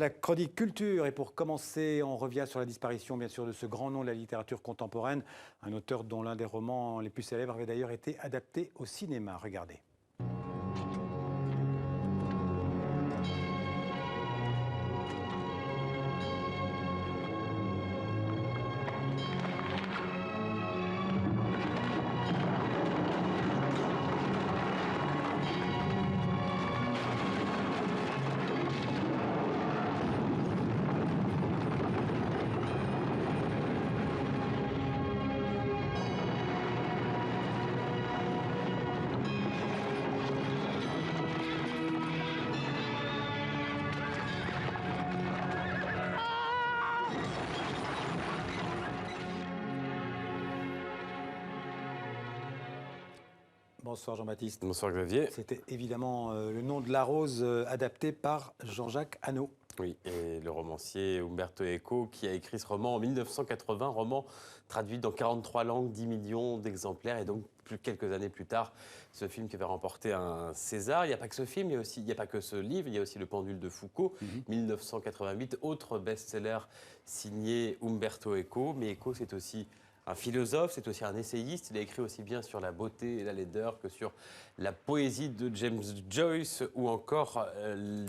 La chronique culture, et pour commencer, on revient sur la disparition, bien sûr, de ce grand nom de la littérature contemporaine, un auteur dont l'un des romans les plus célèbres avait d'ailleurs été adapté au cinéma. Regardez. Bonsoir Jean-Baptiste. Bonsoir Xavier. C'était évidemment le nom de la rose adapté par Jean-Jacques Hano. Oui, et le romancier Umberto Eco qui a écrit ce roman en 1980, roman traduit dans 43 langues, 10 millions d'exemplaires, et donc quelques années plus tard, ce film qui avait remporté un César. Il n'y a pas que ce film, il n'y a pas que ce livre, il y a aussi Le Pendule de Foucault, 1988, autre best-seller signé Umberto Eco. Mais Eco, c'est aussi un philosophe, c'est aussi un essayiste. Il a écrit aussi bien sur la beauté et la laideur que sur la poésie de James Joyce ou encore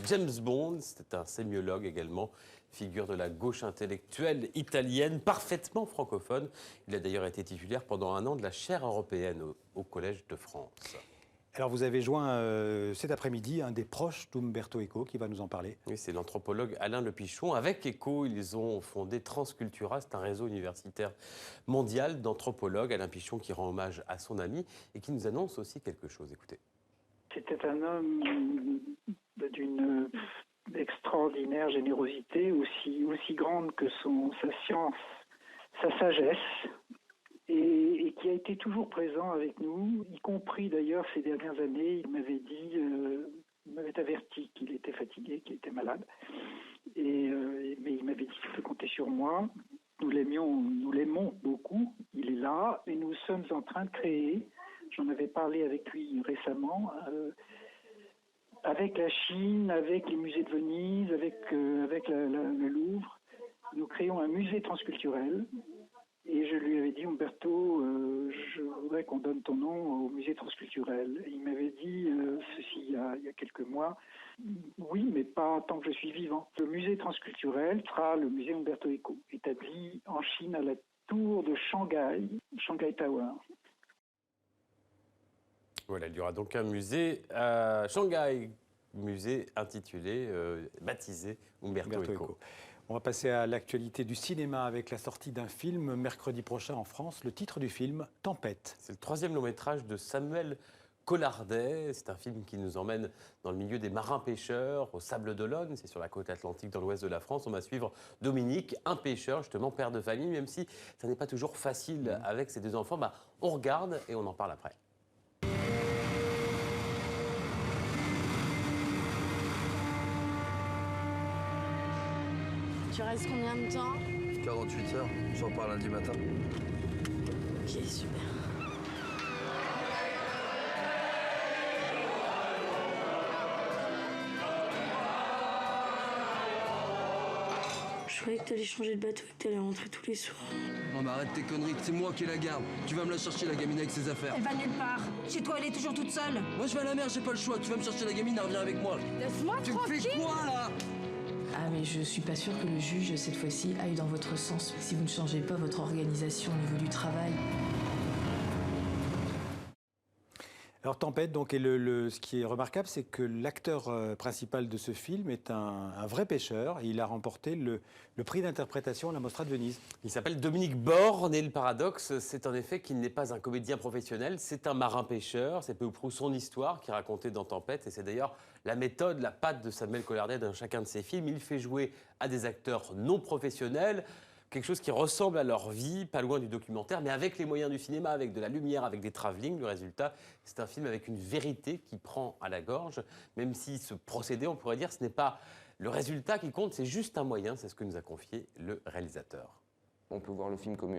James Bond. C'est un sémiologue également, figure de la gauche intellectuelle italienne, parfaitement francophone. Il a d'ailleurs été titulaire pendant un an de la chaire européenne au Collège de France. Alors vous avez joint cet après-midi un des proches d'Umberto Eco qui va nous en parler. Oui, c'est l'anthropologue Alain Lepichon. Avec Eco, ils ont fondé Transcultura, c'est un réseau universitaire mondial d'anthropologues. Alain Pichon qui rend hommage à son ami et qui nous annonce aussi quelque chose. Écoutez. C'était un homme d'une extraordinaire générosité, aussi grande que sa science, sa sagesse, et qui a été toujours présent avec nous, y compris d'ailleurs ces dernières années. Il m'avait dit, il m'avait averti qu'il était fatigué, qu'il était malade, mais il m'avait dit qu'il peut compter sur moi. Nous l'aimons beaucoup, il est là, et nous sommes en train de créer, j'en avais parlé avec lui récemment, avec la Chine, avec les musées de Venise, avec le Louvre, nous créons un musée transculturel. Et je lui avais dit, Umberto, je voudrais qu'on donne ton nom au musée transculturel. Et il m'avait dit ceci il y a quelques mois, oui, mais pas tant que je suis vivant. Le musée transculturel sera le musée Umberto Eco, établi en Chine à la tour de Shanghai, Shanghai Tower. Voilà, il y aura donc un musée à Shanghai, musée intitulé, baptisé Umberto Eco. On va passer à l'actualité du cinéma avec la sortie d'un film mercredi prochain en France. Le titre du film, Tempête. C'est le 3e long métrage de Samuel Collardet. C'est un film qui nous emmène dans le milieu des marins-pêcheurs, au Sables d'Olonne. C'est sur la côte atlantique dans l'ouest de la France. On va suivre Dominique, un pêcheur, justement père de famille. Même si ça n'est pas toujours facile avec ses 2 enfants, on regarde et on en parle après. Tu restes combien de temps? 48 heures, j'en parle lundi matin. Ok, super. Je croyais que t'allais changer de bateau et que t'allais rentrer tous les soirs. Non mais arrête tes conneries, c'est moi qui la garde. Tu vas me la chercher la gamine avec ses affaires. Elle va nulle part. Chez toi, elle est toujours toute seule. Moi je vais à la mer, j'ai pas le choix. Tu vas me chercher la gamine, elle revient avec moi. Laisse-moi Tu me tranquille. fais quoi là? Ah mais je suis pas sûre que le juge, cette fois-ci, aille dans votre sens si vous ne changez pas votre organisation au niveau du travail. Alors Tempête, donc, et ce qui est remarquable, c'est que l'acteur principal de ce film est un vrai pêcheur. Il a remporté le prix d'interprétation à la Mostra de Venise. Il s'appelle Dominique Borne et le paradoxe, c'est en effet qu'il n'est pas un comédien professionnel, c'est un marin-pêcheur. C'est peu ou prou son histoire qui est racontée dans Tempête et c'est d'ailleurs la méthode, la patte de Samuel Collardet dans chacun de ses films. Il fait jouer à des acteurs non professionnels, quelque chose qui ressemble à leur vie, pas loin du documentaire, mais avec les moyens du cinéma, avec de la lumière, avec des travelling. Le résultat, c'est un film avec une vérité qui prend à la gorge, même si ce procédé, on pourrait dire, ce n'est pas le résultat qui compte, c'est juste un moyen, c'est ce que nous a confié le réalisateur. On peut voir le film comme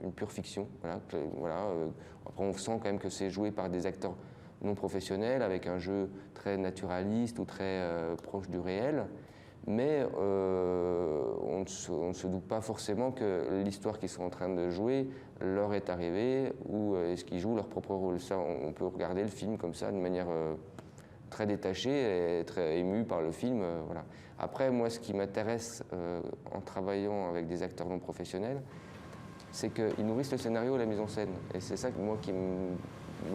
une pure fiction. Après, on sent quand même que c'est joué par des acteurs non professionnels, avec un jeu très naturaliste ou très proche du réel. Mais on ne se doute pas forcément que l'histoire qu'ils sont en train de jouer leur est arrivée ou est-ce qu'ils jouent leur propre rôle. Ça, on peut regarder le film comme ça, de manière très détachée et très émue par le film. Voilà. Après, moi, ce qui m'intéresse en travaillant avec des acteurs non professionnels, c'est qu'ils nourrissent le scénario et la mise en scène. Et c'est ça, moi, qui me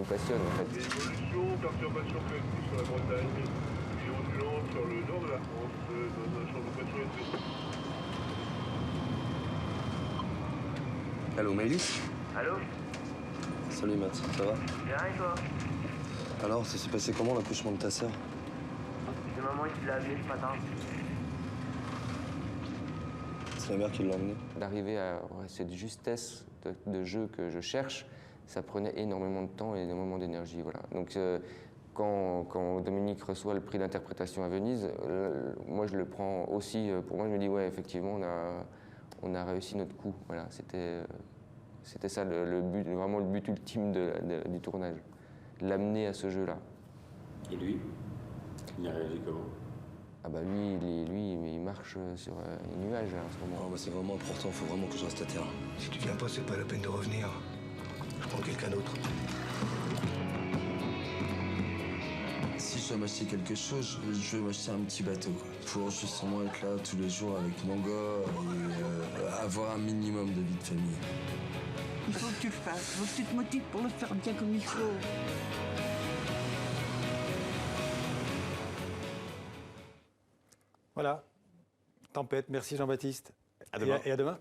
passionne, en fait. Évolution, perturbation climatique sur la Bretagne, évolution sur le nord de la France, dans un champ de pression élevé. Allô, Maëlys? Allô? Salut Matt, ça va? Bien et toi? Alors, ça s'est passé comment l'accouchement de ta sœur? C'est maman qui l'a appelé ce matin. C'est la mère qui l'a emmené? D'arriver à cette justesse de jeu que je cherche, ça prenait énormément de temps et énormément d'énergie. Voilà. Donc, quand Dominique reçoit le prix d'interprétation à Venise, moi je le prends aussi. Pour moi, je me dis ouais, effectivement, on a réussi notre coup. Voilà, c'était ça le but, vraiment le but ultime du tournage, l'amener à ce jeu-là. Et lui, il a réagi comment? Ah bah lui, il marche sur les nuages là, en ce moment. Oh, bah, c'est vraiment important, faut vraiment que je reste à terre. Si tu viens pas, c'est pas la peine de revenir. Je prends quelqu'un d'autre. Si je dois m'acheter quelque chose, je vais m'acheter un petit bateau, quoi. Pour justement être là tous les jours avec mon gars et avoir un minimum de vie de famille. Il faut que tu le fasses, il faut que tu te motives pour le faire bien comme il faut. Voilà. Tempête. Merci Jean-Baptiste. À demain. Et à demain.